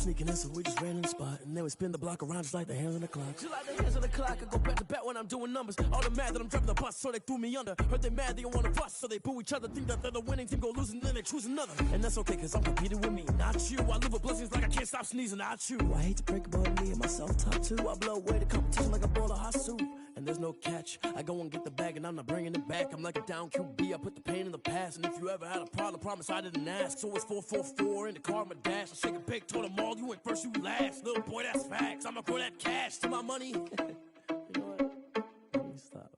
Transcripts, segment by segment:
sneaking in, so we just ran in the spot. And then we spin the block around just like the hands on the clock. Just like the hands on the clock, I go back to back when I'm doing numbers. All the mad that I'm driving the bus, so they threw me under. Heard they mad, they don't want to bust, so they boo each other. Think that they're the winning team, go losing, then they choose another. And that's okay, cause I'm competing with me, not you. I live with blessings like I can't stop sneezing, not you. I hate to break about me and my self-talk too. I blow away the competition like a bowl of hot soup. And there's no catch, I go and get the bag and I'm not bringing it back. I'm like a down QB, I put the pain in the past. And if you ever had a problem, promise I didn't ask. So it's 444 in the car, my dash. I shake a big, told them all, you went first, you last. Little boy, that's facts, I'ma throw that cash to my money. You know what? Let me stop.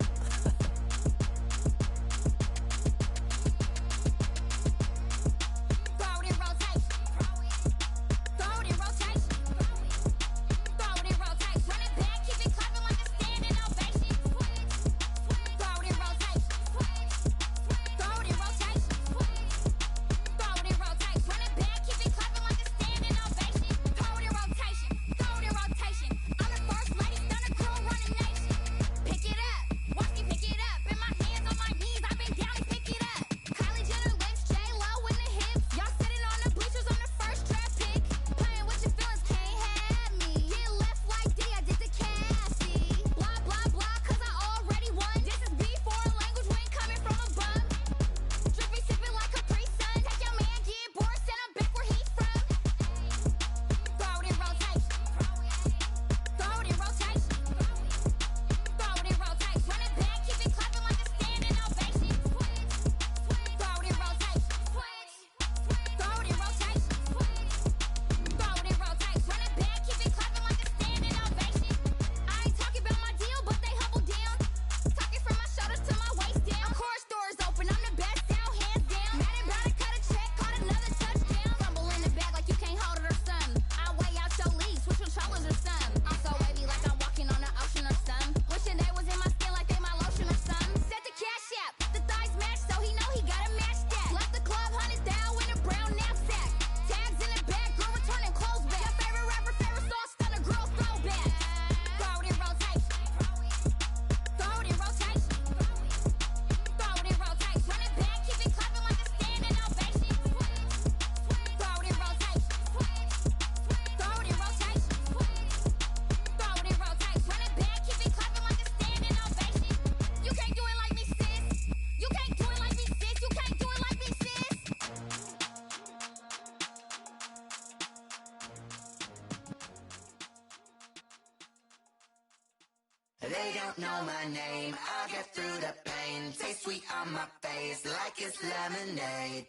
They don't know my name, I'll get through the pain. Taste sweet on my face like it's lemonade.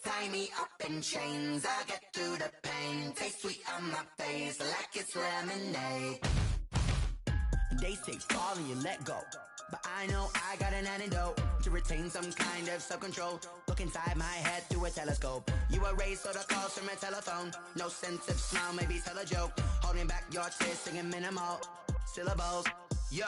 Tie me up in chains, I'll get through the pain. Taste sweet on my face like it's lemonade. They say fall and you let go, but I know I got an antidote to retain some kind of self-control. Look inside my head through a telescope. You erase all the calls from a telephone. No sense of smile, maybe tell a joke. Holding back your tears, singing minimal syllables. Yeah,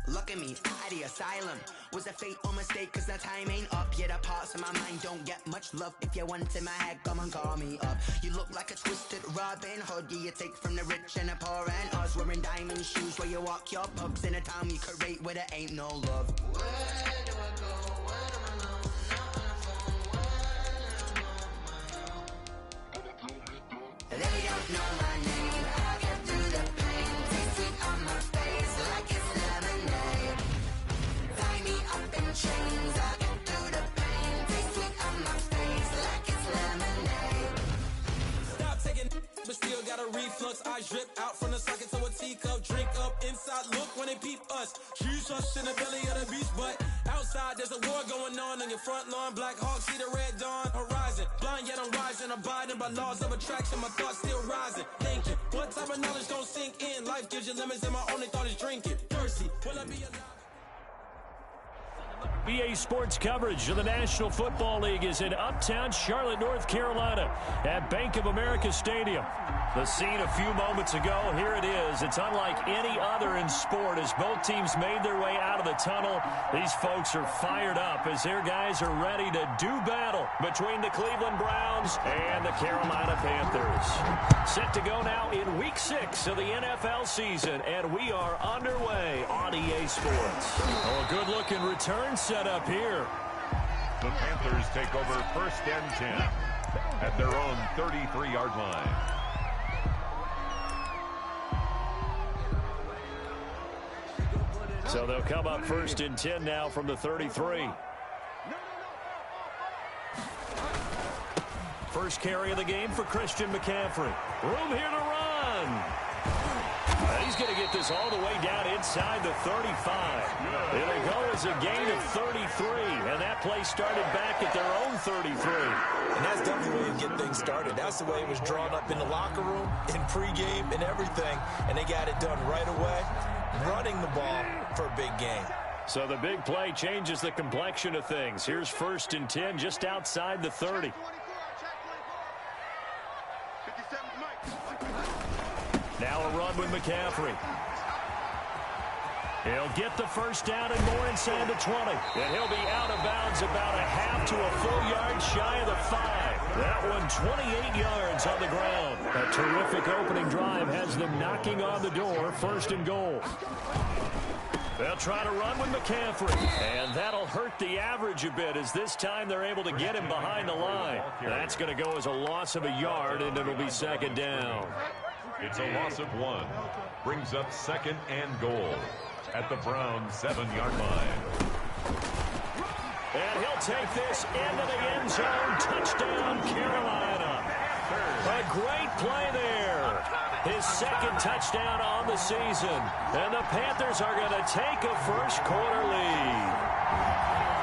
look at me, out the asylum. Was a fate or mistake, cause the time ain't up. Yeah, the parts of my mind don't get much love. If you want in my head, come and call me up. You look like a twisted Robin Hood. Yeah, you take from the rich and the poor and us. Wearing diamond shoes where you walk your pugs in a town you could rate where there ain't no love. Where do I go? Where am I now? Not on the phone. Where am I now? They don't know my name. I'll get through the pain. Taste sweet on my face like it's lemonade. Tie me up in chains. I'll get through the pain. Taste sweet on my face like it's lemonade. Stop taking, but still got a reflux. Eyes drip out from the socket to a teacup. Drink up inside, look when they peep us. Choose us in the belly of the beast, but outside there's a war going on your front lawn. Black Hawk, see the red dawn horizon. Blind yet I'm rising, abiding by laws of attraction. My thoughts still rising, thinking what type of knowledge don't sink in? Life gives you limits and my only thought is drinking. Thirsty, will I be alive? BA Sports coverage of the National Football League is in uptown Charlotte, North Carolina at Bank of America Stadium. The scene a few moments ago, here it is. It's unlike any other in sport as both teams made their way out of the tunnel. These folks are fired up as their guys are ready to do battle between the Cleveland Browns and the Carolina Panthers. Set to go now in Week 6 of the NFL season, and we are underway on EA Sports. Oh, a good-looking return set up here. The Panthers take over 1st and 10 at their own 33-yard line. So they'll come up 1st and 10 now from the 33. First carry of the game for Christian McCaffrey. Room here to run. He's going to get this all the way down inside the 35. It'll go as a gain of 33, and that play started back at their own 33. And that's definitely the way you get things started. That's the way it was drawn up in the locker room, in pregame, and everything, and they got it done right away, running the ball for a big gain. So the big play changes the complexion of things. Here's 1st and 10 just outside the 30. Now a run with McCaffrey. He'll get the first down and more inside the 20. And he'll be out of bounds about a half to a full yard shy of the 5. That one 28 yards on the ground. A terrific opening drive has them knocking on the door. 1st and goal. They'll try to run with McCaffrey. And that'll hurt the average a bit as this time they're able to get him behind the line. That's going to go as a loss of a yard, and it'll be 2nd down. It's a loss of 1. Brings up 2nd and goal at the Browns' 7-yard line. And he'll take this into the end zone. Touchdown, Carolina. A great play there. His 2nd touchdown on the season. And the Panthers are going to take a first-quarter lead.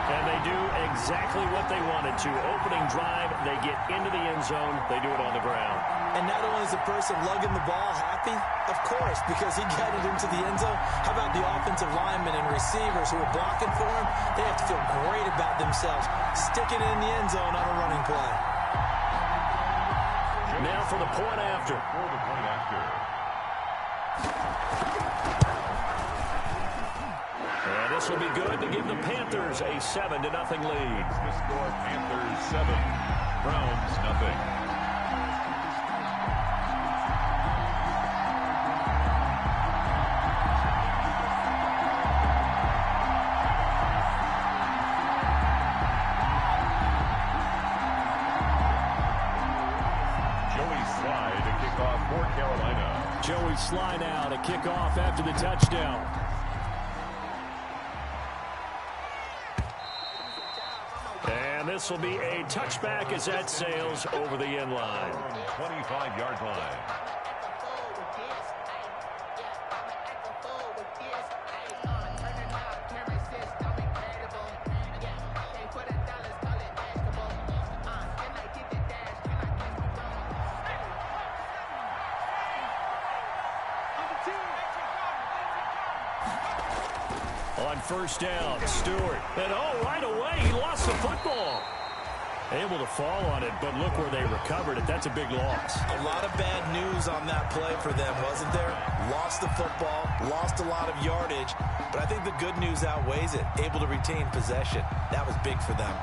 And they do exactly what they wanted to. Opening drive, they get into the end zone. They do it on the ground. And not only is the person lugging the ball happy, of course, because he got it into the end zone. How about the offensive linemen and receivers who are blocking for him? They have to feel great about themselves, sticking it in the end zone on a running play. Now for the point after. And this will be good to give the Panthers a 7-0 lead. The score, Panthers 7, Browns nothing. Joey Sly now to kick off after the touchdown. And this will be a touchback as that sails over the end line. 25-yard line. On 1st down, Stewart. And right away, he lost the football. Able to fall on it, but look where they recovered it. That's a big loss. A lot of bad news on that play for them, wasn't there? Lost the football, lost a lot of yardage, but I think the good news outweighs it. Able to retain possession. That was big for them.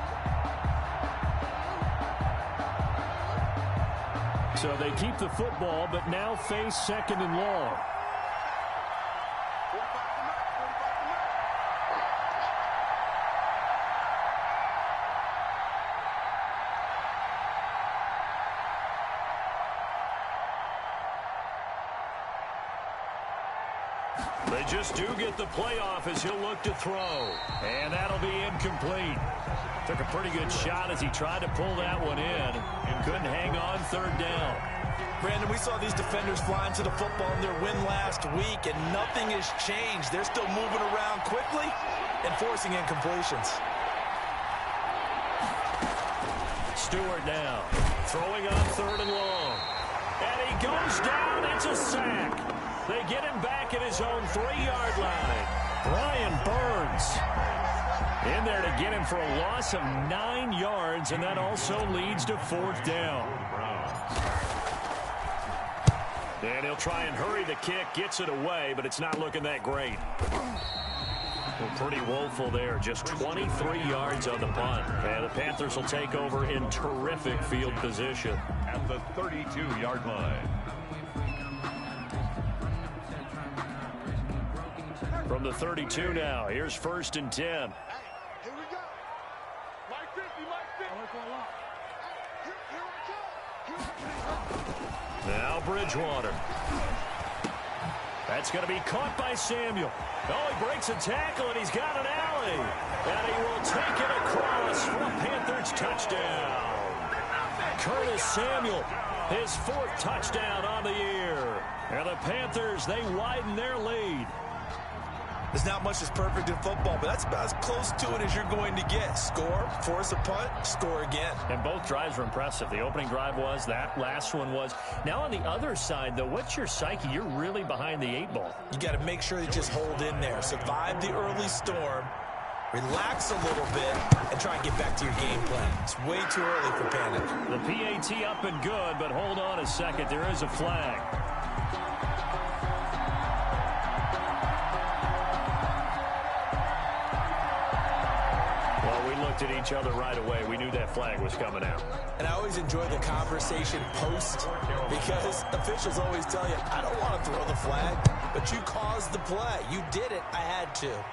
So they keep the football, but now face 2nd and long. They just do get the playoff as he'll look to throw. And that'll be incomplete. Took a pretty good shot as he tried to pull that one in. And couldn't hang on 3rd down. Brandon, we saw these defenders flying to the football in their win last week, and nothing has changed. They're still moving around quickly and forcing incompletions. Stewart now throwing on 3rd and long. And he goes down. It's a sack. They get him back at his own 3-yard line. Brian Burns in there to get him for a loss of 9 yards, and that also leads to 4th down. And he'll try and hurry the kick, gets it away, but it's not looking that great. Well, pretty woeful there, just 23 yards on the punt. And the Panthers will take over in terrific field position. At the 32-yard line. From the 32 now, here's 1st and 10. Here we go. Mike 50, Mike 50. Now Bridgewater. That's going to be caught by Samuel. Oh, he breaks a tackle, and he's got an alley. And he will take it across for a Panthers touchdown. Curtis Samuel, his 4th touchdown on the year. And the Panthers, they widen their lead. There's not much that's perfect in football, but that's about as close to it as you're going to get. Score, force a punt, score again. And both drives were impressive. The opening drive was, that last one was. Now on the other side, though, what's your psyche? You're really behind the 8 ball. You got to make sure you just hold in there. Survive the early storm, relax a little bit, and try and get back to your game plan. It's way too early for panic. The PAT up and good, but hold on a second. There is a flag. At each other right away. We knew that flag was coming out. And I always enjoy the conversation post because officials always tell you, I don't want to throw the flag, but you caused the play. You did it. I had to.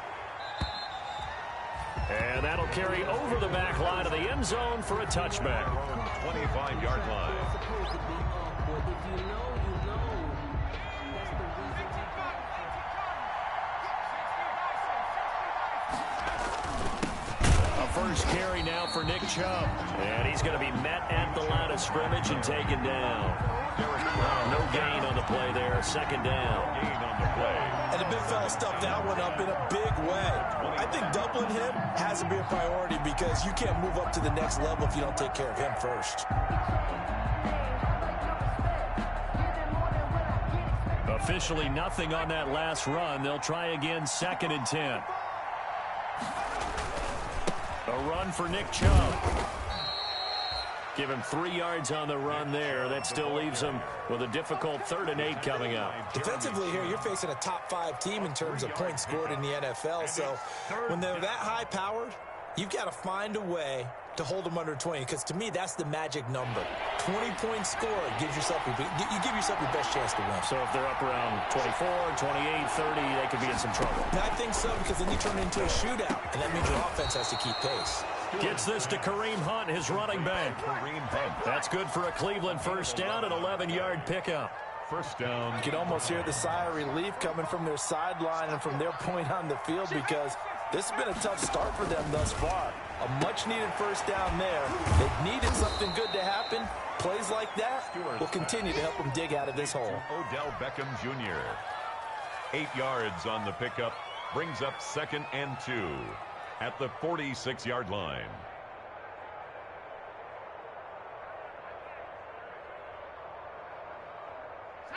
And that'll carry over the back line of the end zone for a touchback. 25-yard line. First carry now for Nick Chubb. And he's going to be met at the line of scrimmage and taken down. No gain on the play there. 2nd down. Gain on the play. And the big fella stuffed that one up in a big way. I think doubling him has to be a priority because you can't move up to the next level if you don't take care of him first. Officially nothing on that last run. They'll try again, 2nd and 10. A run for Nick Chubb. Give him 3 yards on the run there. That still leaves him with a difficult 3rd and 8 coming up. Defensively here, you're facing a top 5 team in terms of points scored in the NFL. So when they're that high powered, you've got to find a way to hold them under 20, because to me, that's the magic number. 20-point score gives yourself you give yourself your best chance to win. So if they're up around 24, 28, 30, they could be in some trouble. And I think so, because then you turn it into a shootout, and that means your offense has to keep pace. Gets this to Kareem Hunt, his running back. Kareem Hunt. That's good for a Cleveland first down, an 11-yard pickup. First down. You can almost hear the sigh of relief coming from their sideline and from their point on the field, because this has been a tough start for them thus far. A much-needed first down there. They've needed something good to happen. Plays like that will continue to help them dig out of this hole. Odell Beckham Jr. 8 yards on the pickup. Brings up 2nd and 2 at the 46-yard line.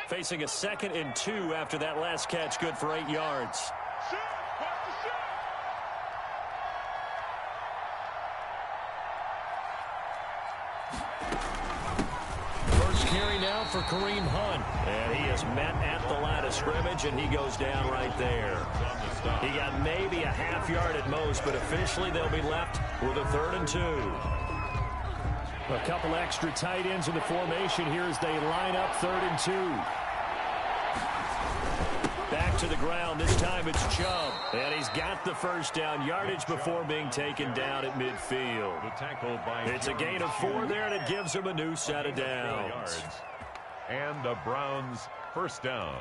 Facing a 2nd and 2 after that last catch, good for 8 yards. First carry now for Kareem Hunt. And he is met at the line of scrimmage, and he goes down right there. He got maybe a half yard at most, but officially they'll be left with a 3rd and 2. A couple extra tight ends in the formation here as they line up 3rd and 2. Back to the ground. This time it's Chubb. And he's got the first down. Yardage before being taken down at midfield. It's a gain of 4 there, and it gives him a new set of downs. And the Browns first down.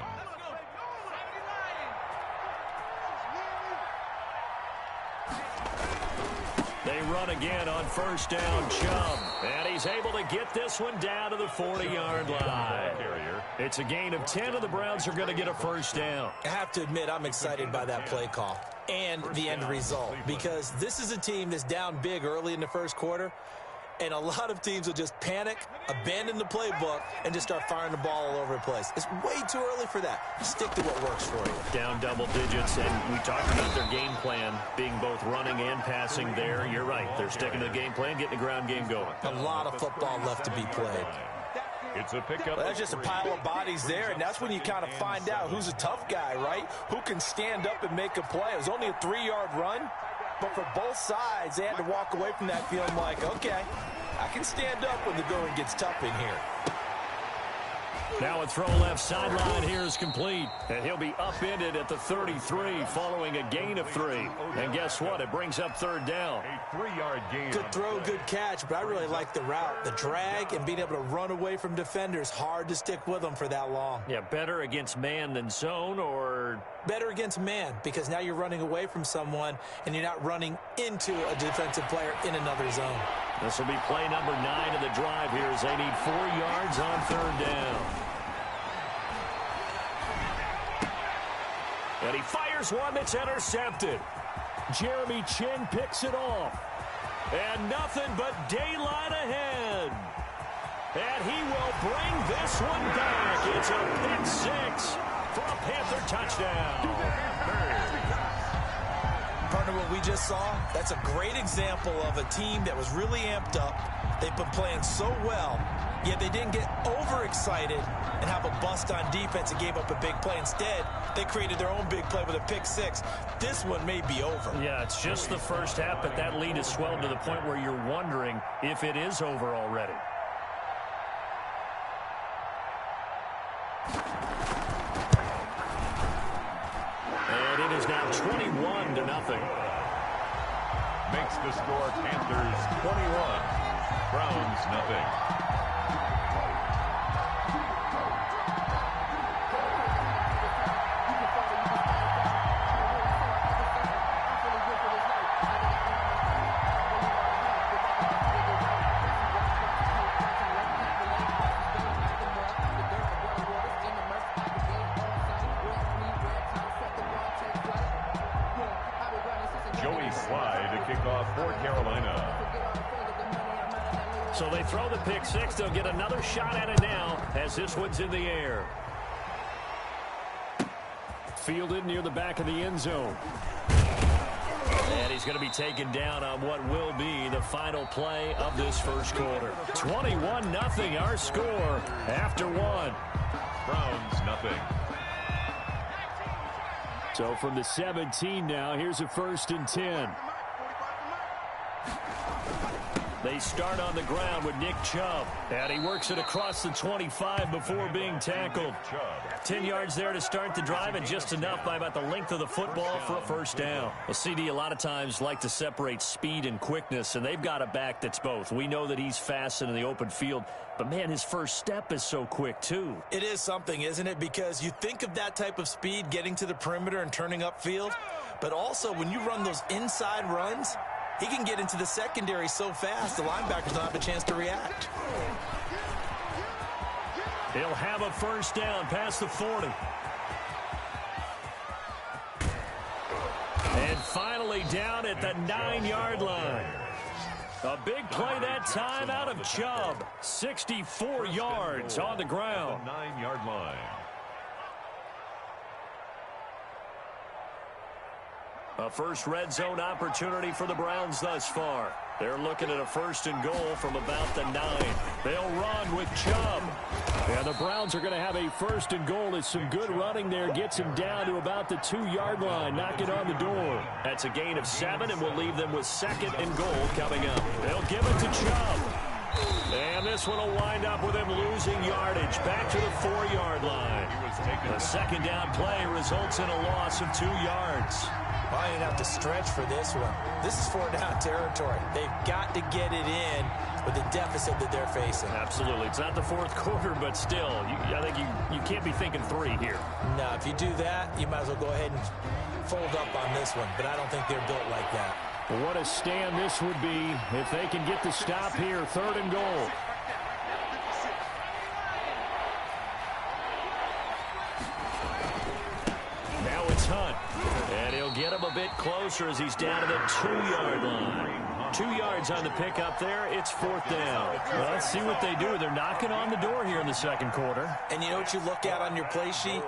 They run again on first down, Chubb. And he's able to get this one down to the 40-yard line. It's a gain of 10, and the Browns are going to get a first down. I have to admit, I'm excited by that play call and the end result, because this is a team that's down big early in the first quarter, and a lot of teams will just panic, abandon the playbook, and just start firing the ball all over the place. It's way too early for that. Stick to what works for you. Down double digits, and we talked about their game plan being both running and passing there. You're right. They're sticking to the game plan, getting the ground game going. A lot of football left to be played. It's a pickup. Well, that's just a pile of bodies there, and that's when you kind of find out who's a tough guy, right? Who can stand up and make a play. It was only a 3-yard run, but for both sides, they had to walk away from that feeling like, okay, I can stand up when the going gets tough in here. Now a throw left sideline here is complete. And he'll be upended at the 33 following a gain of 3. And guess what? It brings up third down. A 3-yard gain. Good throw, good catch, but I really like the route. The drag and being able to run away from defenders. Hard to stick with them for that long. Yeah, better against man than zone, or better against man, because now you're running away from someone and you're not running into a defensive player in another zone. This will be play number 9 of the drive here as they need 4 yards on third down. And he fires one that's intercepted. Jeremy Chin picks it off. And nothing but daylight ahead. And he will bring this one back. It's a pick 6 for a Panther touchdown. Partner, what we just saw, that's a great example of a team that was really amped up. They've been playing so well, yet they didn't get overexcited and have a bust on defense and gave up a big play. Instead, they created their own big play with a pick 6. This one may be over. Yeah, it's just the first half, but that lead has swelled to the point where you're wondering if it is over already. And it is now 21-0. Makes the score Panthers 21, Browns nothing. For Carolina. So they throw the pick 6. They'll get another shot at it now as this one's in the air. Fielded near the back of the end zone. And he's going to be taken down on what will be the final play of this first quarter. 21-0 our score after 1. Browns nothing. So from the 17 now, here's a 1st and 10. They start on the ground with Nick Chubb. And he works it across the 25 before being tackled. 10 yards there to start the drive, and just enough by about the length of the football for a first down. Well, CD a lot of times like to separate speed and quickness, and they've got a back that's both. We know that he's fast in the open field, but, man, his first step is so quick, too. It is something, isn't it? Because you think of that type of speed getting to the perimeter and turning upfield, but also when you run those inside runs, he can get into the secondary so fast, the linebackers don't have a chance to react. He'll have a first down past the 40. And finally down at the 9-yard line. A big play that time out of Chubb. 64 yards on the ground. 9-yard line. A first red zone opportunity for the Browns thus far. They're looking at a 1st and goal from about the 9. They'll run with Chubb. And the Browns are going to have a 1st and goal as some good running there gets him down to about the 2-yard line, knocking on the door. That's a gain of 7, and we'll leave them with 2nd and goal coming up. They'll give it to Chubb. And this one will wind up with him losing yardage back to the 4-yard line. The 2nd down play results in a loss of 2 yards. I didn't have to stretch for this one. This is 4-down territory. They've got to get it in with the deficit that they're facing. Absolutely. It's not the 4th quarter, but still, I think you can't be thinking 3 here. No, if you do that, you might as well go ahead and fold up on this one. But I don't think they're built like that. Well, what a stand this would be if they can get the stop here. 3rd and goal. Now it's Hunt. And he'll get him a bit closer as he's down to the 2-yard line. 2 yards on the pickup there. It's 4th down. Well, let's see what they do. They're knocking on the door here in the 2nd quarter. And you know what you look at on your play sheet?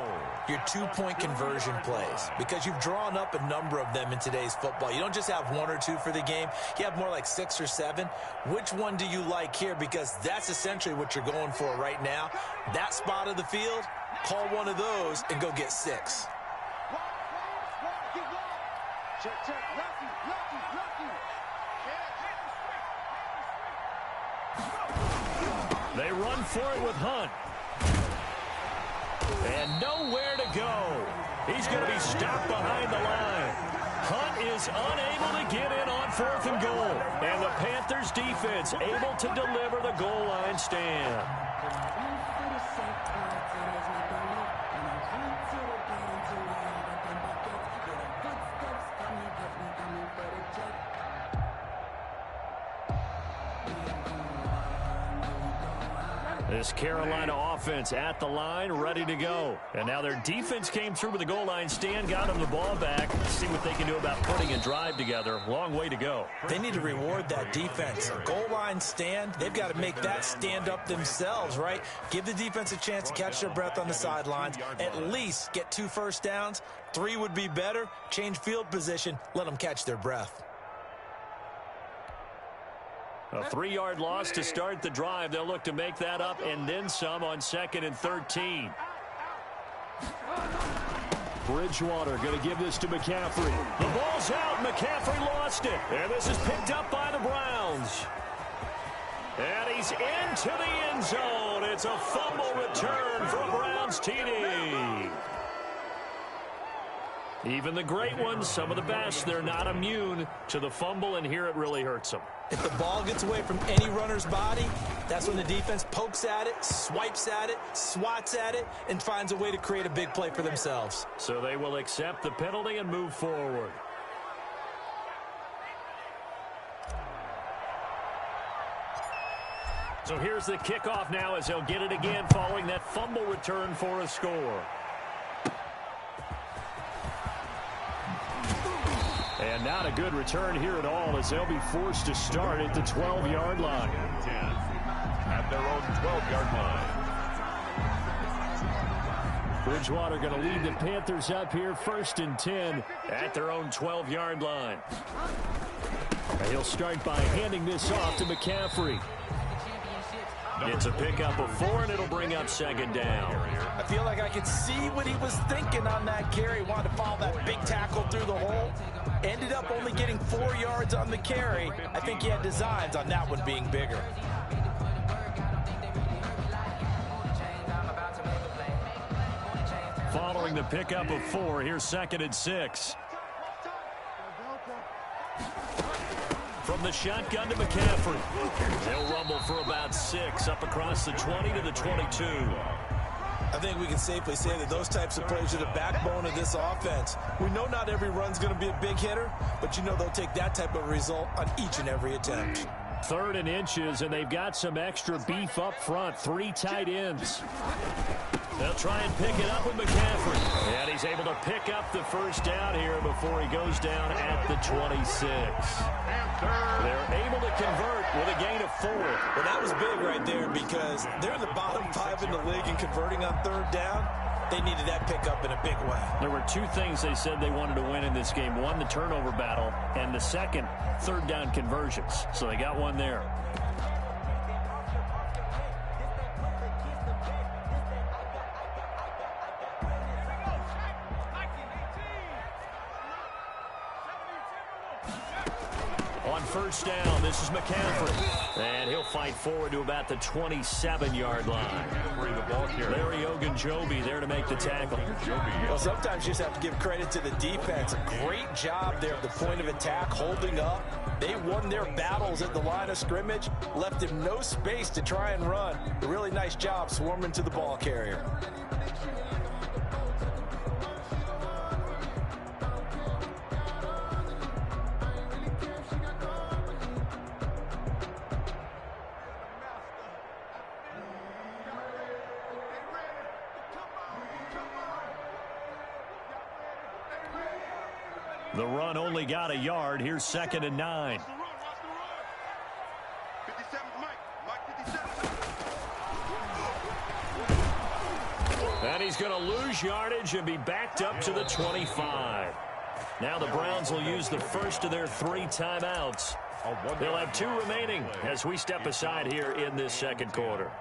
Your 2-point conversion plays. Because you've drawn up a number of them in today's football. You don't just have 1 or 2 for the game. You have more like 6 or 7. Which one do you like here? Because that's essentially what you're going for right now. That spot of the field, call one of those and go get 6. They run for it with Hunt. And nowhere to go. He's going to be stopped behind the line. Hunt is unable to get in on 4th and goal. And the Panthers defense able to deliver the goal line stand. This Carolina offense at the line, ready to go. And now their defense came through with the goal line stand, got them the ball back. Let's see what they can do about putting a drive together. Long way to go. They need to reward that defense. Goal line stand, they've got to make that stand up themselves, right? Give the defense a chance to catch their breath on the sidelines. At least get 2 first downs. 3 would be better. Change field position. Let them catch their breath. A 3-yard loss to start the drive. They'll look to make that up and then some on 2nd and 13. Bridgewater going to give this to McCaffrey. The ball's out. McCaffrey lost it. And this is picked up by the Browns. And he's into the end zone. It's a fumble return for a Browns TD. Even the great ones, some of the best, they're not immune to the fumble, and here it really hurts them. If the ball gets away from any runner's body, that's when the defense pokes at it, swipes at it, swats at it, and finds a way to create a big play for themselves. So they will accept the penalty and move forward. So here's the kickoff now as they'll get it again following that fumble return for a score. And not a good return here at all as they'll be forced to start at the 12-yard line. 10 at their own 12-yard line. Bridgewater going to lead the Panthers up here 1st and 10 at their own 12-yard line. And he'll start by handing this off to McCaffrey. It's a pickup of 4, and it'll bring up 2nd down. I feel like I could see what he was thinking on that carry. Wanted to follow that big tackle through the hole. Ended up only getting 4 yards on the carry. I think he had designs on that one being bigger. Following the pickup of 4, here's 2nd and 6. From the shotgun to McCaffrey. They'll rumble for about 6 up across the 20 to the 22. I think we can safely say that those types of plays are the backbone of this offense. We know not every run's going to be a big hitter, but you know they'll take that type of result on each and every attempt. 3rd and inches, and they've got some extra beef up front. 3 tight ends. They'll try and pick it up with McCaffrey. And he's able to pick up the 1st down here before he goes down at the 26. They're able to convert with a gain of 4. Well, that was big right there because they're in the bottom 5 in the league in converting on 3rd down. They needed that pickup in a big way. There were 2 things they said they wanted to win in this game. One, the turnover battle, and the second, 3rd down conversions. So they got one there. On 1st down, this is McCaffrey. And he'll fight forward to about the 27-yard line. Larry Ogunjobi there to make the tackle. Well, sometimes you just have to give credit to the defense. A great job there at the point of attack, holding up. They won their battles at the line of scrimmage, left him no space to try and run. A really nice job swarming to the ball carrier. The run only got a yard. Here's 2nd and 9. And he's going to lose yardage and be backed up to the 25. Now the Browns will use the first of their 3 timeouts. They'll have 2 remaining as we step aside here in this 2nd quarter.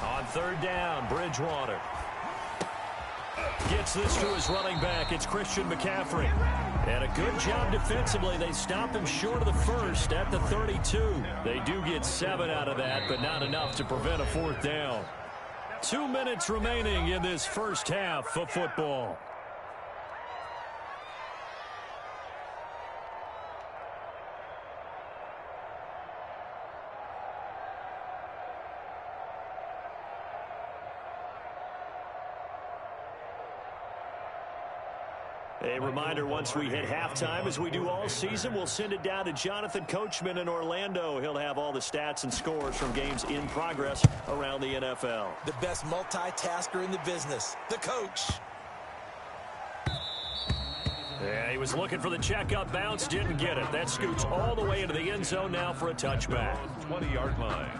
On On third down, Bridgewater gets this to his running back. It's Christian McCaffrey. And a good job defensively. They stop him short of the first at the 32. They do get 7 out of that, but not enough to prevent a fourth down. 2 minutes remaining in this first half of football. A reminder, once we hit halftime, as we do all season, we'll send it down to Jonathan Coachman in Orlando. He'll have all the stats and scores from games in progress around the NFL. The best multitasker in the business, the coach. Yeah, he was looking for the checkup bounce, didn't get it. That scoots all the way into the end zone now for a touchback. 20-yard line.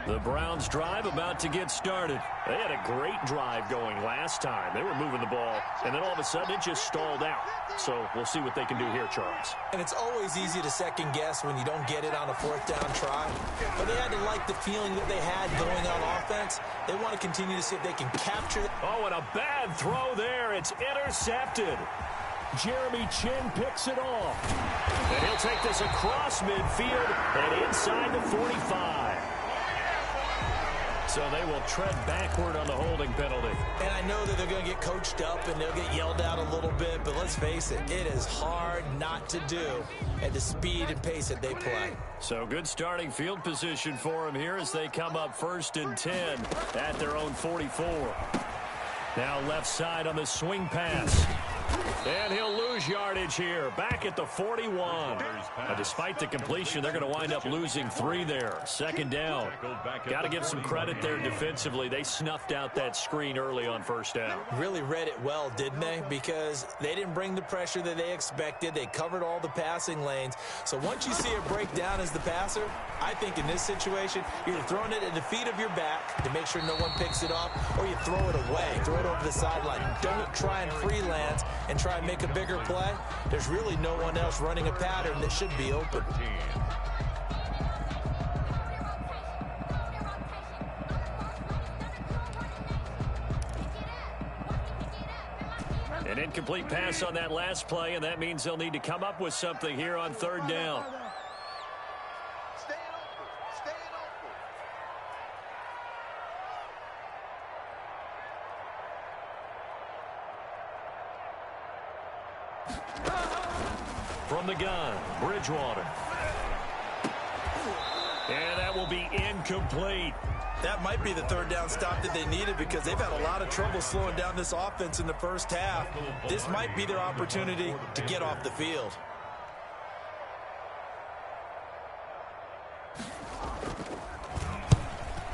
The Browns drive about to get started. They had a great drive going last time. They were moving the ball, and then all of a sudden it just stalled out. So we'll see what they can do here, Charles. And it's always easy to second guess when you don't get it on a fourth down try. But they had to like the feeling that they had going on offense. They want to continue to see if they can capture it. Oh, and a bad throw there. It's intercepted. Jeremy Chin picks it off. And he'll take this across midfield and inside the 45. So they will tread backward on the holding penalty. And I know that they're going to get coached up and they'll get yelled at a little bit, but let's face it, it is hard not to do at the speed and pace that they play. So good starting field position for them here as they come up 1st and 10 at their own 44. Now left side on the swing pass. And he'll lose yardage here, back at the 41. Despite the completion, they're going to wind up losing 3 there. 2nd down. Got to give some credit there defensively. They snuffed out that screen early on 1st down. Really read it well, didn't they? Because they didn't bring the pressure that they expected. They covered all the passing lanes. So once you see it break down as the passer, I think in this situation, you're either throwing it at the feet of your back to make sure no one picks it up, or you throw it away, throw it over the sideline. Don't try and freelance and try and make a bigger play. There's really no one else running a pattern that should be open. An incomplete pass on that last play, and that means they'll need to come up with something here on 3rd down. From the gun, Bridgewater. And that will be incomplete. That might be the 3rd down stop that they needed because they've had a lot of trouble slowing down this offense in the first half. This might be their opportunity to get off the field.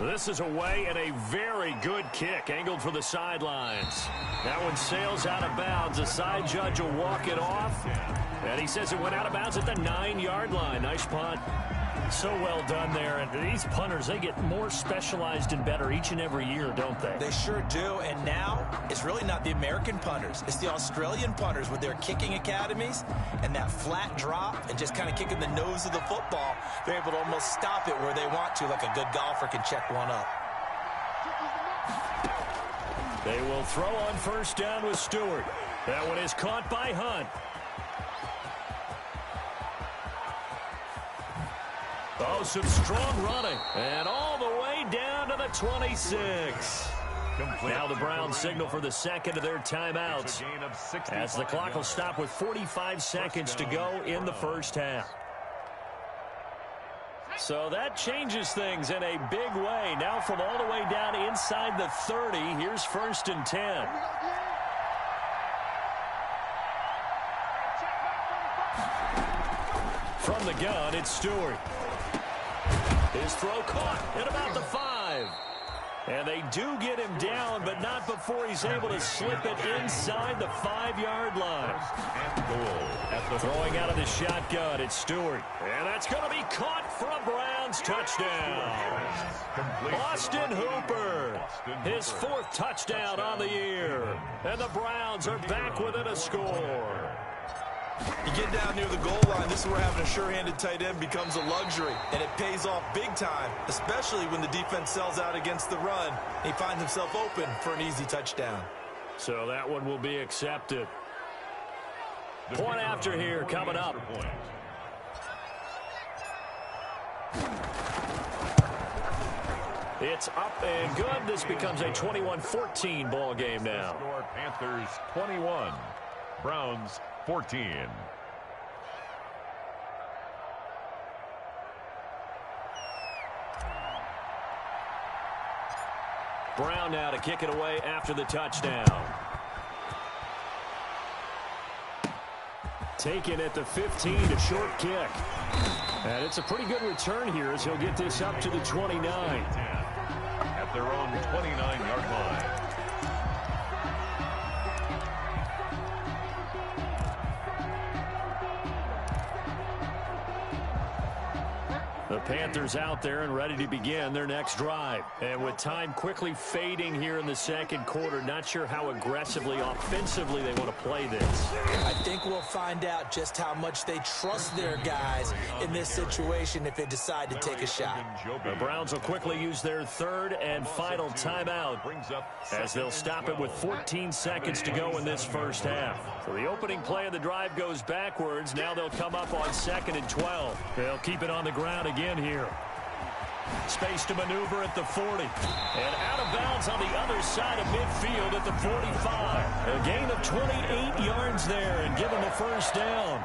This is away and a very good kick angled for the sidelines. That one sails out of bounds. The side judge will walk it off. And he says it went out of bounds at the 9-yard line. Nice punt. So well done there. And these punters, they get more specialized and better each and every year, don't they? They sure do. And now it's really not the American punters. It's the Australian punters with their kicking academies and that flat drop and just kind of kicking the nose of the football. They're able to almost stop it where they want to, like a good golfer can check one up. They will throw on 1st down with Stewart. That one is caught by Hunt. Oh, some strong running. And all the way down to the 26. Now the Browns signal for the 2nd of their timeouts, as the clock will stop with 45 seconds to go in the first half. So that changes things in a big way. Now from all the way down inside the 30, here's 1st and 10. From the gun, it's Stewart. His throw caught at about the 5. And they do get him down, but not before he's able to slip it inside the 5-yard line. Throwing out of the shotgun, it's Stewart. And that's going to be caught for a Browns touchdown. Austin Hooper, his 4th touchdown on the year. And the Browns are back within a score. You get down near the goal line, this is where having a sure-handed tight end becomes a luxury, and it pays off big time, especially when the defense sells out against the run. He finds himself open for an easy touchdown. So that one will be accepted. Point after here coming up. It's up and good. This becomes a 21-14 ball game now. Panthers 21, Browns 14. Brown now to kick it away after the touchdown. Taken at the 15, a short kick. And it's a pretty good return here as he'll get this up to the 29. At their own 29-yard line. The Panthers out there and ready to begin their next drive. And with time quickly fading here in the second quarter, not sure how aggressively, offensively they want to play this. I think we'll find out just how much they trust their guys in this situation if they decide to take a shot. The Browns will quickly use their 3rd and final timeout as they'll stop it with 14 seconds to go in this first half. So the opening play of the drive goes backwards. Now they'll come up on 2nd and 12. They'll keep it on the ground again here. Space to maneuver at the 40. And out of bounds on the other side of midfield at the 45. A gain of 28 yards there and give them the first down.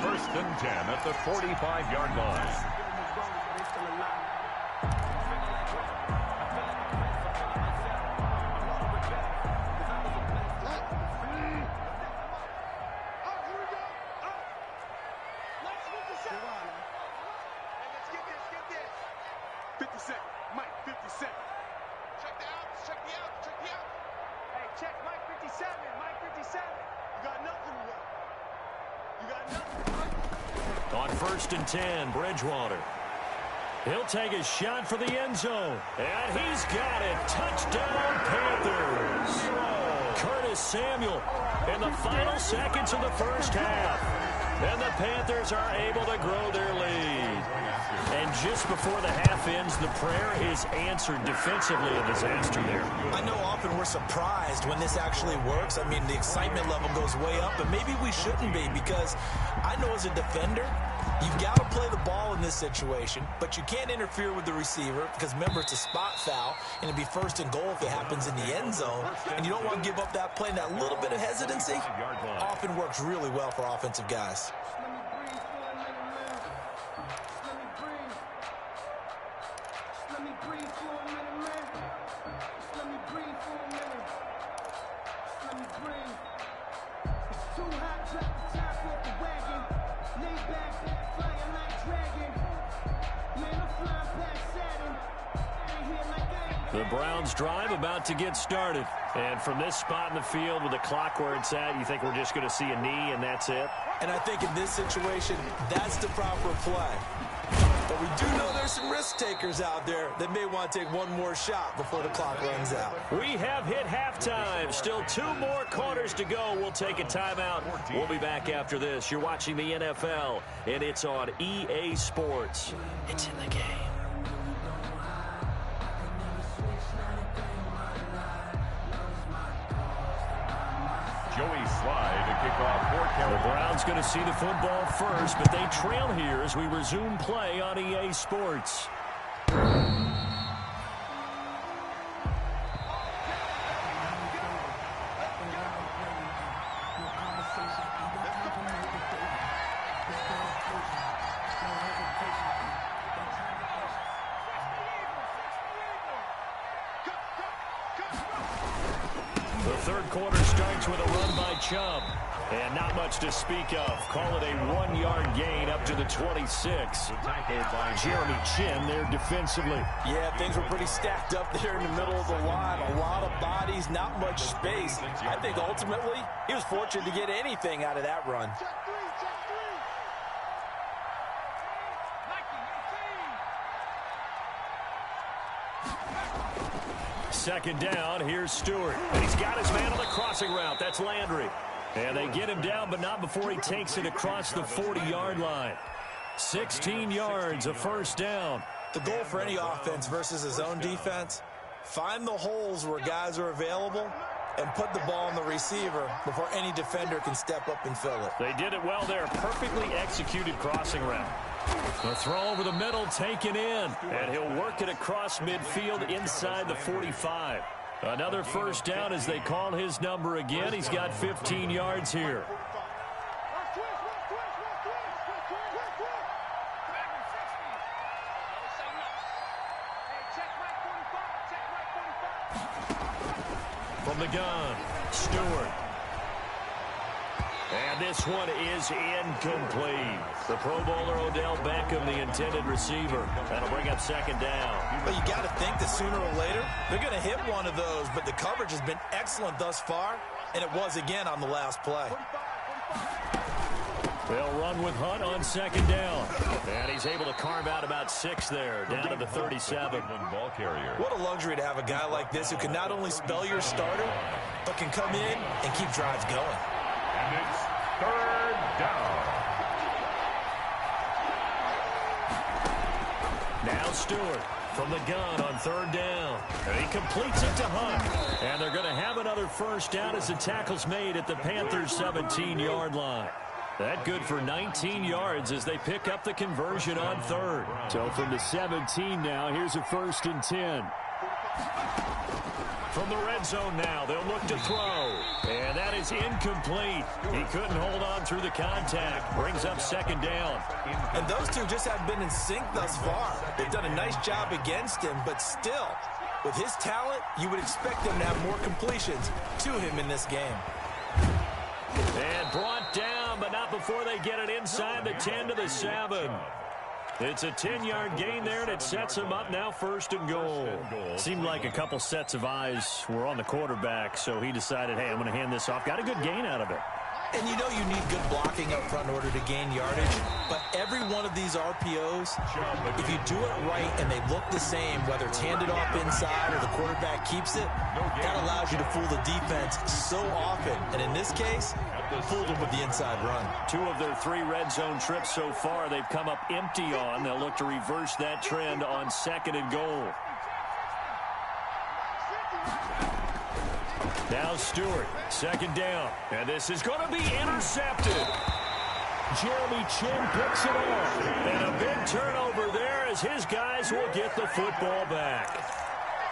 1st and 10 at the 45-yard line. On 1st and 10, Bridgewater. He'll take a shot for the end zone. And he's got it. Touchdown, Panthers. Curtis Samuel in the final seconds of the first half. And the Panthers are able to grow their lead. And just before the half ends, the prayer is answered defensively. A disaster there. I know often we're surprised when this actually works. I mean, the excitement level goes way up, but maybe we shouldn't be, because I know as a defender, you've got to play the ball in this situation, but you can't interfere with the receiver because, remember, it's a spot foul, and it'd be 1st and goal if it happens in the end zone, and you don't want to give up that play. And that little bit of hesitancy often works really well for offensive guys. The Browns drive about to get started. And from this spot in the field with the clock where it's at, you think we're just going to see a knee and that's it? And I think in this situation, that's the proper play. But we do know there's some risk takers out there that may want to take one more shot before the clock runs out. We have hit halftime. Still 2 more quarters to go. We'll take a timeout. We'll be back after this. You're watching the NFL, and it's on EA Sports. It's in the game. Joey Slye to kick off for Carolina. The Browns going to see the football first, but they trail here as we resume play on EA Sports. The third quarter starts with a run by Chubb. And not much to speak of. Call it a 1-yard gain up to the 26. Jeremy Chin there defensively. Yeah, things were pretty stacked up there in the middle of the line. A lot of bodies, not much space. I think ultimately he was fortunate to get anything out of that run. Second down, here's Stewart. And he's got his man on the crossing route. That's Landry. And they get him down, but not before he takes it across the 40-yard line. 16 yards, a first down. The goal for any offense versus his own defense, find the holes where guys are available and put the ball on the receiver before any defender can step up and fill it. They did it well there. Perfectly executed crossing route. The throw over the middle, taken in. And he'll work it across midfield inside the 45. Another first down as they call his number again. He's got 15 yards here. From the gun, Stewart. And this one is incomplete. The Pro Bowler Odell Beckham, the intended receiver. That'll bring up second down. But you got to think that sooner or later, they're going to hit one of those. But the coverage has been excellent thus far, and it was again on the last play. They'll run with Hunt on second down. And he's able to carve out about 6 there, down to the 37. Ball carrier. What a luxury to have a guy like this who can not only spell your starter, but can come in and keep drives going. And it's third down. Now Stewart from the gun on third down. And he completes it to Hunt. And they're going to have another first down as the tackle's made at the Panthers' 17-yard line. That good for 19 yards as they pick up the conversion on third. So from the 17 now, here's a 1st and 10. From the red zone now, they'll look to throw. And that is incomplete. He couldn't hold on through the contact. Brings up second down. And those two just have been in sync thus far. They've done a nice job against him, but still, with his talent, you would expect them to have more completions to him in this game. And brought down, but not before they get it inside the 10 to the 7. It's a 10-yard gain there, and it sets him up now 1st and goal. Seemed like a couple sets of eyes were on the quarterback, so he decided, hey, I'm going to hand this off. Got a good gain out of it. And you know you need good blocking up front in order to gain yardage, but every one of these RPOs, if you do it right and they look the same, whether it's handed off inside or the quarterback keeps it, that allows you to fool the defense so often. And in this case, fooled them with the inside run. 2 of their 3 red zone trips so far they've come up empty on. They'll look to reverse that trend on 2nd and goal. Now Stewart, 2nd down. And this is going to be intercepted. Jeremy Chin picks it off. And a big turnover there as his guys will get the football back.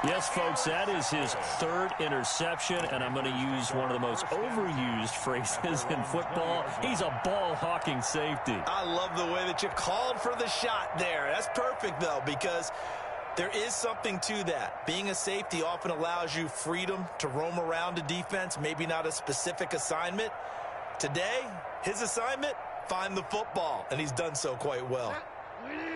Yes, folks, that is his 3rd interception, and I'm going to use one of the most overused phrases in football. He's a ball-hawking safety. I love the way that you called for the shot there. That's perfect, though, because there is something to that. Being a safety often allows you freedom to roam around a defense, maybe not a specific assignment. Today, his assignment, find the football, and he's done so quite well.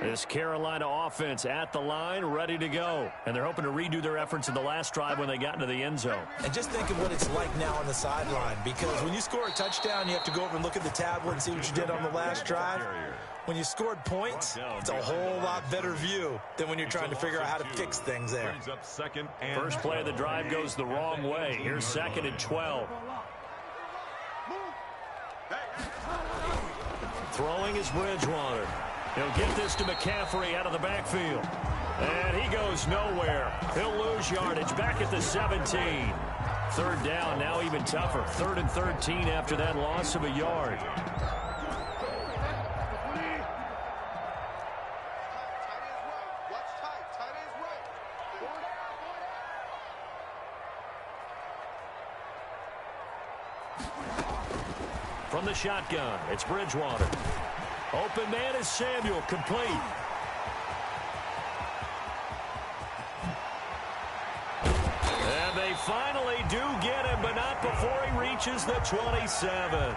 This Carolina offense at the line, ready to go. And they're hoping to redo their efforts in the last drive when they got into the end zone. And just think of what it's like now on the sideline, because when you score a touchdown, you have to go over and look at the tablet and see what you did on the last drive. When you scored points, it's a whole lot better view than when you're trying to figure out how to fix things there. First play of the drive goes the wrong way. Here's 2nd and 12. Throwing is Bridgewater. He'll get this to McCaffrey out of the backfield. And he goes nowhere. He'll lose yardage back at the 17. 3rd down, now even tougher. 3rd and 13 after that loss of a yard. From the shotgun, it's Bridgewater. Open man is Samuel, complete. And they finally do get him, but reaches the 27. A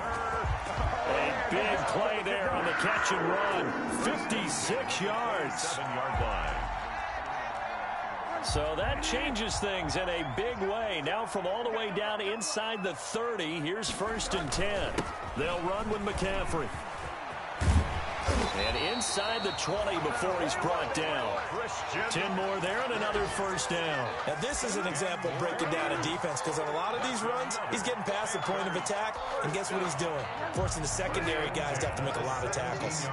big play there on the catch and run. 56 yards. 7-yard line. So that changes things in a big way. Now from all the way down inside the 30, here's 1st and 10. They'll run with McCaffrey. And inside the 20 before he's brought down. 10 more there and another 1st down. Now this is an example of breaking down a defense, because on a lot of these runs, he's getting past the point of attack, and guess what he's doing? Forcing the secondary guys to have to make a lot of tackles.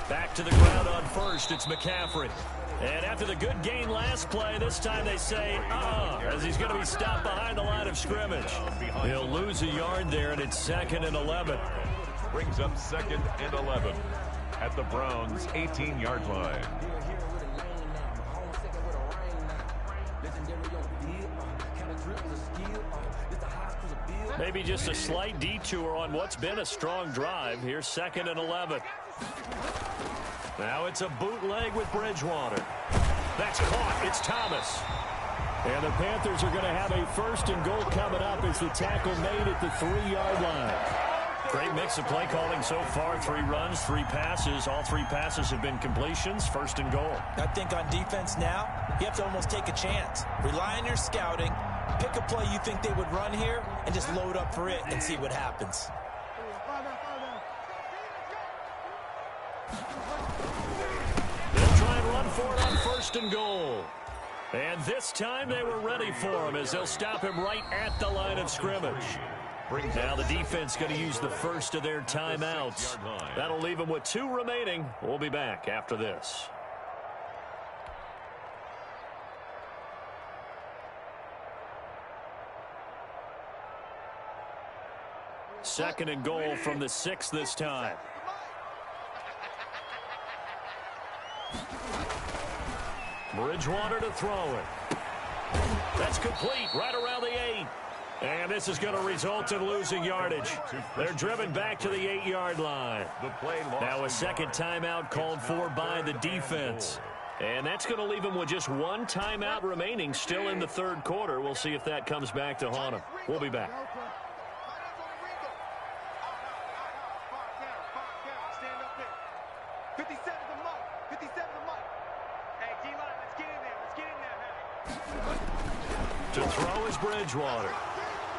Back to the ground on 1st, it's McCaffrey. And after the good gain last play, this time they say, as he's going to be stopped behind the line of scrimmage. He'll lose a yard there, and it's 2nd and 11. Brings up 2nd and 11 at the Browns' 18-yard line. Maybe just a slight detour on what's been a strong drive. Here's 2nd and 11. Now it's a bootleg with Bridgewater. That's caught. It's Thomas. And the Panthers are going to have a 1st and goal coming up as the tackle made at the 3-yard line. Great mix of play calling so far. 3 runs, 3 passes. All 3 passes have been completions. 1st and goal. I think on defense now, you have to almost take a chance. Rely on your scouting. Pick a play you think they would run here and just load up for it and see what happens. They'll try and run for it on 1st and goal. And this time they were ready for him as they'll stop him right at the line of scrimmage. Now the defense going to use the first of their timeouts. That'll leave them with 2 remaining. We'll be back after this. Second and goal from the 6 this time. Bridgewater to throw it. That's complete right around the 8. And this is going to result in losing yardage. They're driven back to the 8-yard line. Now a second timeout called for by the defense. And that's going to leave them with just 1 timeout remaining still in the 3rd quarter. We'll see if that comes back to haunt them. We'll be back. To throw is Bridgewater.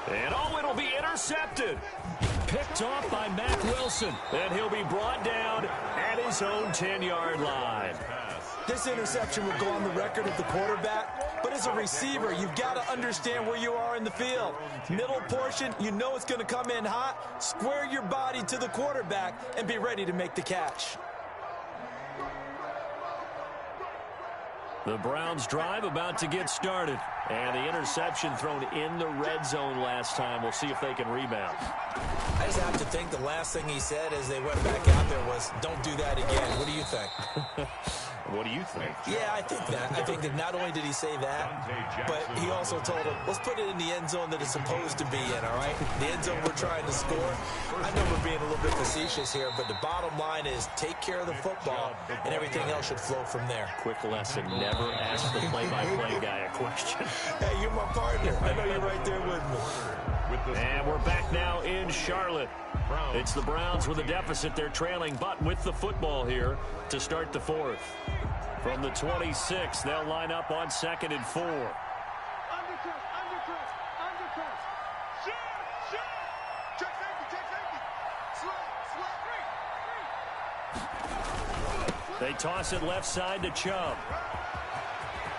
And it'll be intercepted. Picked off by Mack Wilson. And he'll be brought down at his own 10-yard line. This interception will go on the record of the quarterback, but as a receiver, you've got to understand where you are in the field. Middle portion, you know it's going to come in hot. Square your body to the quarterback and be ready to make the catch. The Browns drive about to get started. And the interception thrown in the red zone last time. We'll see if they can rebound. I just have to think the last thing he said as they went back out there was, don't do that again. What do you think? What do you think? Yeah, I think that. I think that not only did he say that, but he also told him, let's put it in the end zone that it's supposed to be in, all right? The end zone we're trying to score. I know we're being a little bit facetious here, but the bottom line is take care of the football, and everything else should flow from there. Quick lesson, never ask the play-by-play guy a question. Hey, you're my partner. I know you're right there with me. And we're back now in Charlotte. It's the Browns with a deficit. They're trailing, but with the football here to start the 4th. From the 26, they'll line up on 2nd and 4. They toss it left side to Chubb.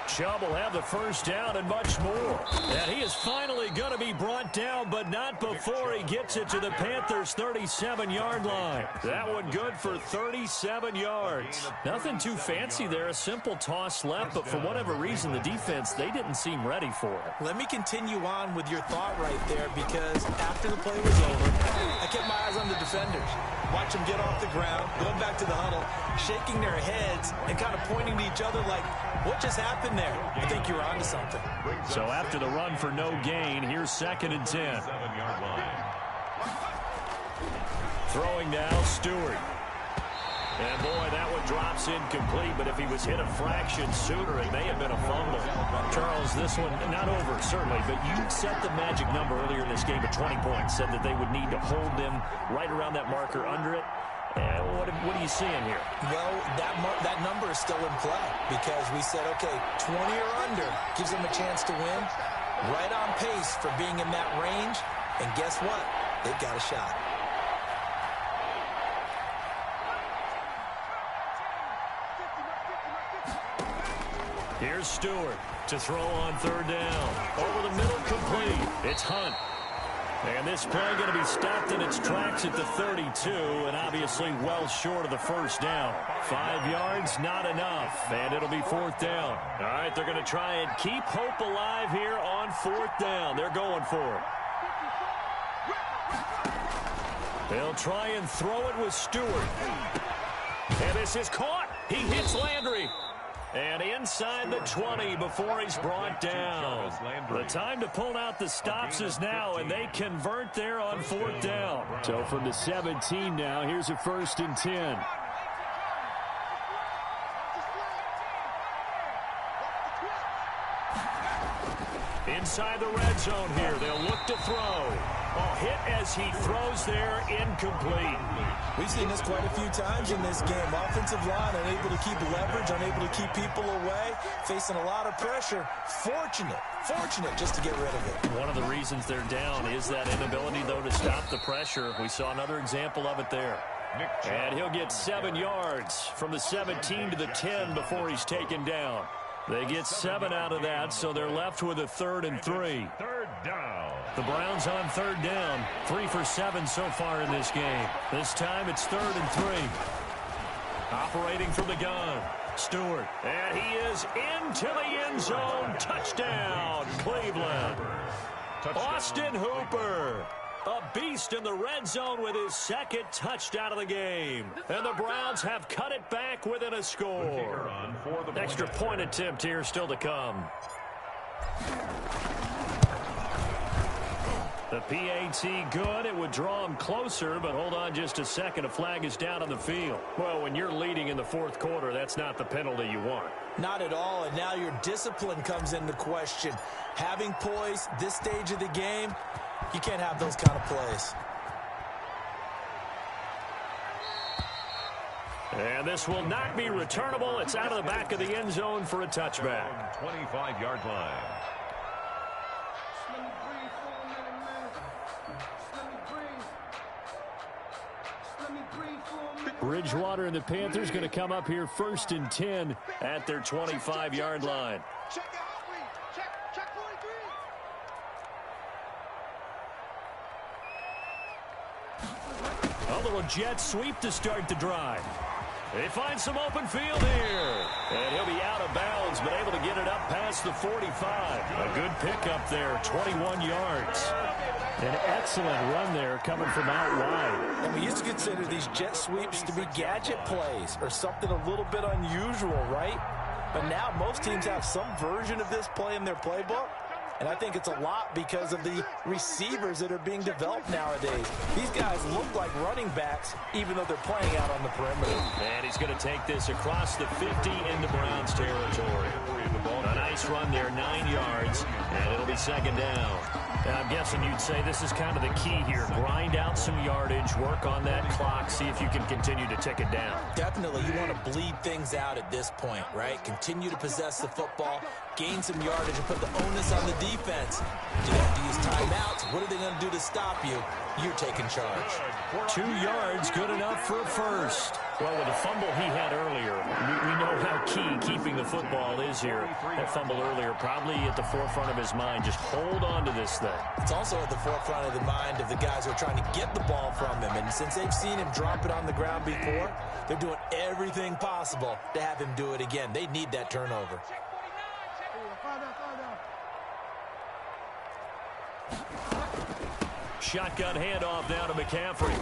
Chubb will have the 1st down and much more. And he is finally going to be brought down, but not before he gets it to the Panthers' 37-yard line. That one good for 37 yards. Nothing too fancy there, a simple toss left, but for whatever reason, the defense, they didn't seem ready for it. Let me continue on with your thought right there, because after the play was over, I kept my eyes on the defenders. Watch them get off the ground, going back to the huddle, shaking their heads and kind of pointing to each other like, what just happened there? I think you're onto something. So after the run for no gain, here's 2nd and 10. 7-yard line. Throwing now, Stewart. And, boy, that one drops incomplete, but if he was hit a fraction sooner, it may have been a fumble. Charles, this one, not over, certainly, but you set the magic number earlier in this game at 20 points, said that they would need to hold them right around that marker under it. What are you seeing here? Well, that number is still in play because we said, okay, 20 or under gives them a chance to win. Right on pace for being in that range. And guess what? They've got a shot. Here's Stewart to throw on third down. Over the middle, complete. It's Hunt. And this play going to be stopped in its tracks at the 32, and obviously well short of the first down. 5 yards, not enough, and it'll be fourth down. All right, they're going to try and keep hope alive here on fourth down. They're going for it. They'll try and throw it with Stewart. And this is caught. He hits Landry. And inside the 20 before he's brought down. The time to pull out the stops is now, and they convert there on fourth down. So from the 17 now, here's a 1st and 10. Inside the red zone here, they'll look to throw. Hit as he throws there, incomplete. We've seen this quite a few times in this game. Offensive line unable to keep leverage, unable to keep people away, facing a lot of pressure. Fortunate just to get rid of it. One of the reasons they're down is that inability, though, to stop the pressure. We saw another example of it there. And he'll get 7 yards from the 17 to the 10 before he's taken down. They get 7 out of that, so they're left with a 3rd and 3. Third down. The Browns on third down. 3 for 7 so far in this game. This time it's 3rd and 3. Operating from the gun. Stewart. And he is into the end zone. Touchdown, Cleveland. Austin Hooper. A beast in the red zone with his 2nd touchdown of the game. And the Browns have cut it back within a score. Extra point attempt here still to come. The PAT good. It would draw him closer, but hold on just a second. A flag is down on the field. Well, when you're leading in the 4th quarter, that's not the penalty you want. Not at all, and now your discipline comes into question. Having poise this stage of the game, you can't have those kind of plays. And this will not be returnable. It's out of the back of the end zone for a touchback. 25-yard line. Bridgewater and the Panthers going to come up here 1st and 10 at their 25-yard line. Check 43. A little jet sweep to start the drive. They find some open field here. And he'll be out of bounds, but able to get it up past the 45. A good pickup there, 21 yards. An excellent run there coming from out wide. And we used to consider these jet sweeps to be gadget plays or something a little bit unusual, right? But now most teams have some version of this play in their playbook. And I think it's a lot because of the receivers that are being developed nowadays. These guys look like running backs, even though they're playing out on the perimeter. And he's going to take this across the 50 into Browns territory. A nice run there, 9 yards, and it'll be 2nd down. And I'm guessing you'd say this is kind of the key here. Grind out some yardage, work on that clock, see if you can continue to tick it down. Definitely. You want to bleed things out at this point, right? Continue to possess the football, gain some yardage, and put the onus on the defense. Do they have to use timeouts? What are they going to do to stop you? You're taking charge. 2 yards, good enough for a first. Well, with the fumble he had earlier, we know how key keeping the football is here. That fumble earlier probably at the forefront of his mind. Just hold on to this thing. It's also at the forefront of the mind of the guys who are trying to get the ball from him. And since they've seen him drop it on the ground before, they're doing everything possible to have him do it again. They need that turnover. Shotgun handoff now to McCaffrey.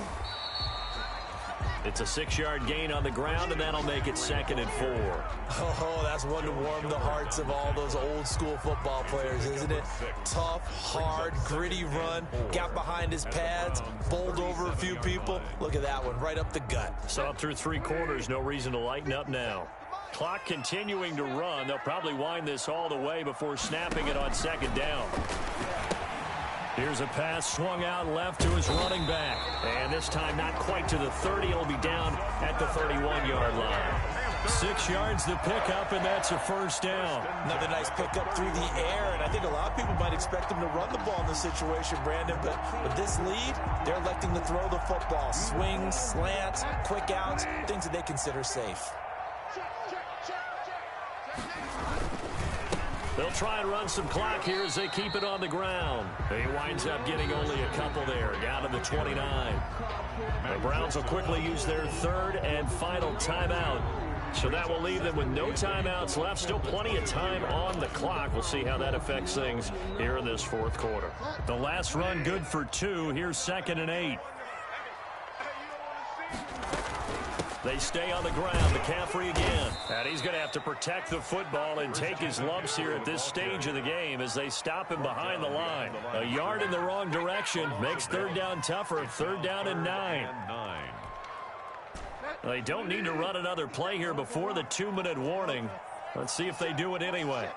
It's a 6-yard gain on the ground, and that'll make it 2nd and 4. Oh, that's one to warm the hearts of all those old-school football players, isn't it? Tough, hard, gritty run, got behind his pads, bowled over a few people. Look at that one, right up the gut. Saw through 3 quarters, no reason to lighten up now. Clock continuing to run. They'll probably wind this all the way before snapping it on 2nd down. Here's a pass swung out left to his running back. And this time not quite to the 30. It'll be down at the 31-yard line. 6 yards to pick up, and that's a 1st down. Another nice pickup through the air, and I think a lot of people might expect him to run the ball in this situation, Brandon, but with this lead, they're electing to throw the football. Swings, slants, quick outs, things that they consider safe. They'll try and run some clock here as they keep it on the ground. He winds up getting only a couple there, down to the 29. The Browns will quickly use their 3rd and final timeout. So that will leave them with no timeouts left. Still plenty of time on the clock. We'll see how that affects things here in this 4th quarter. The last run good for 2. Here's 2nd and 8. They stay on the ground. McCaffrey again. And he's going to have to protect the football and take his lumps here at this stage of the game as they stop him behind the line. A yard in the wrong direction makes 3rd down tougher. 3rd down and 9. They don't need to run another play here before the 2-minute warning. Let's see if they do it anyway.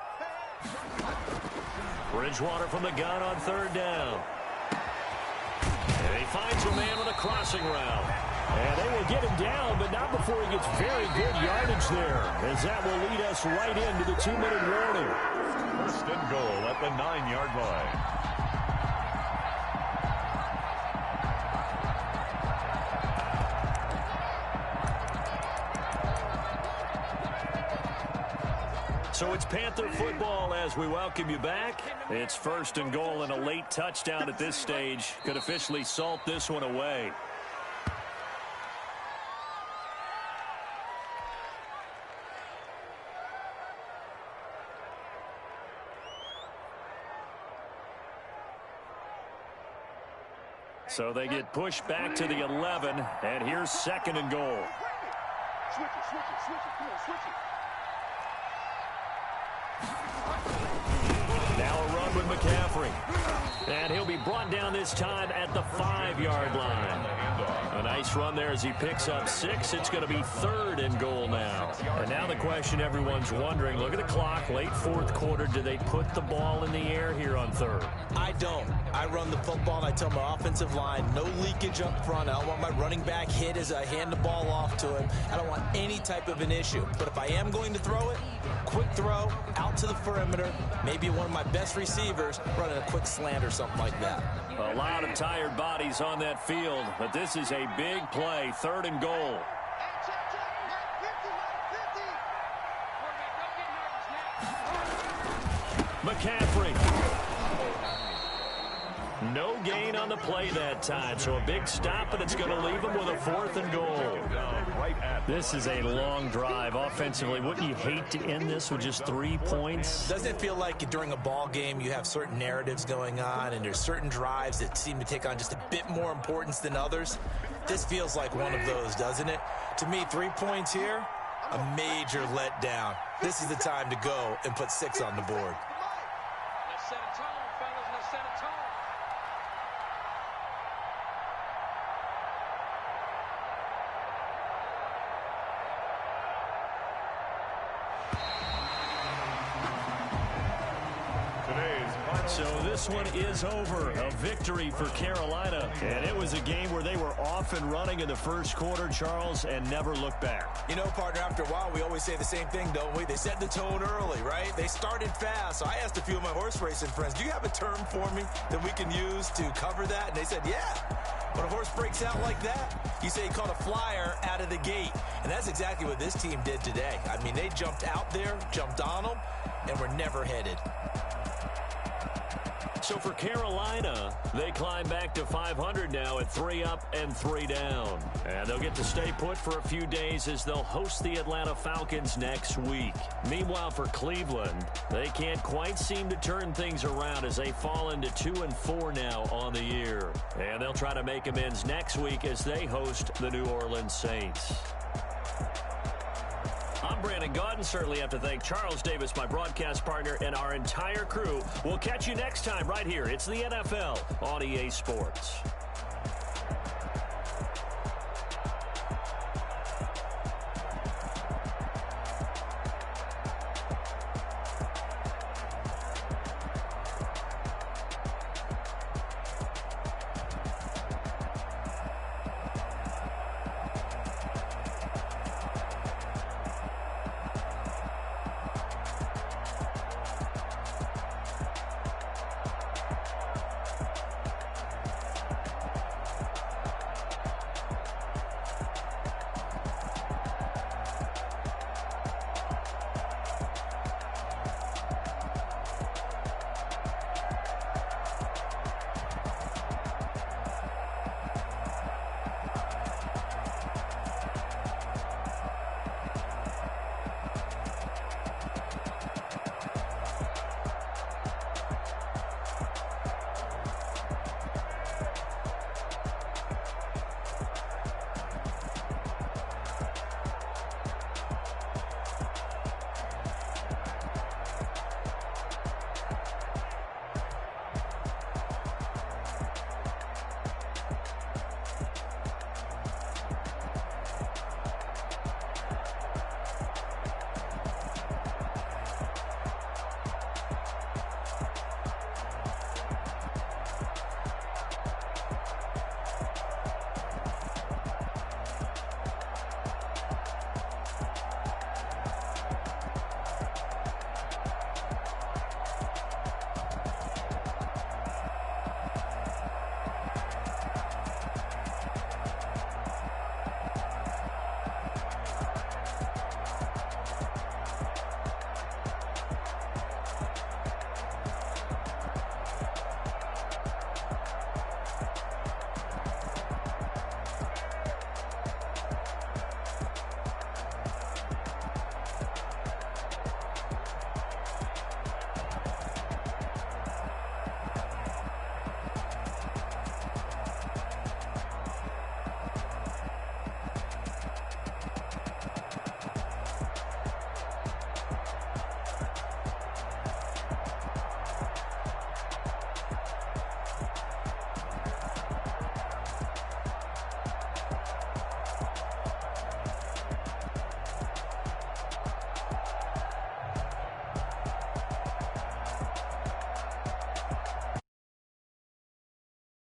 Bridgewater from the gun on 3rd down. And he finds a man with a crossing route. And they will get him down, but not before he gets very good yardage there, as that will lead us right into the 2-minute warning. 1st and goal at the 9-yard line. So it's Panther football as we welcome you back. It's 1st and goal, and a late touchdown at this stage could officially salt this one away. So they get pushed back to the 11, and here's 2nd and goal. Switch it, come on, switch it. Now a run with McCaffrey. And he'll be brought down this time at the 5-yard line. A nice run there as he picks up 6. It's going to be 3rd and goal now. And now the question everyone's wondering, look at the clock, late 4th quarter. Do they put the ball in the air here on 3rd? I don't. I run the football, and I tell my offensive line, no leakage up front. I don't want my running back hit as I hand the ball off to him. I don't want any type of an issue. But if I am going to throw it, quick throw, out to the perimeter, maybe one of my best receivers running a quick slant or something like that. A lot of tired bodies on that field, but this is a big play, 3rd and goal. McCaffrey. No gain on the play that time, so a big stop, and it's going to leave him with a 4th and goal. This is a long drive offensively. Wouldn't you hate to end this with just 3 points? Doesn't it feel like during a ball game you have certain narratives going on and there's certain drives that seem to take on just a bit more importance than others? This feels like one of those, doesn't it? To me, 3 points here, a major letdown. This is the time to go and put 6 on the board. Let's set a tone, fellas. Let's set a tone. So this one is over. A victory for Carolina. And it was a game where they were off and running in the 1st quarter, Charles, and never looked back. You know, partner, after a while, we always say the same thing, don't we? They set the tone early, right? They started fast. So I asked a few of my horse racing friends, do you have a term for me that we can use to cover that? And they said, yeah. When a horse breaks out like that, you say he caught a flyer out of the gate. And that's exactly what this team did today. I mean, they jumped out there, jumped on them, and were never headed. So for Carolina, they climb back to 500 now at 3 up and 3 down. And they'll get to stay put for a few days as they'll host the Atlanta Falcons next week. Meanwhile, for Cleveland, they can't quite seem to turn things around as they fall into 2-4 now on the year. And they'll try to make amends next week as they host the New Orleans Saints. I'm Brandon Gaudin. Certainly have to thank Charles Davis, my broadcast partner, and our entire crew. We'll catch you next time right here. It's the NFL on EA Sports.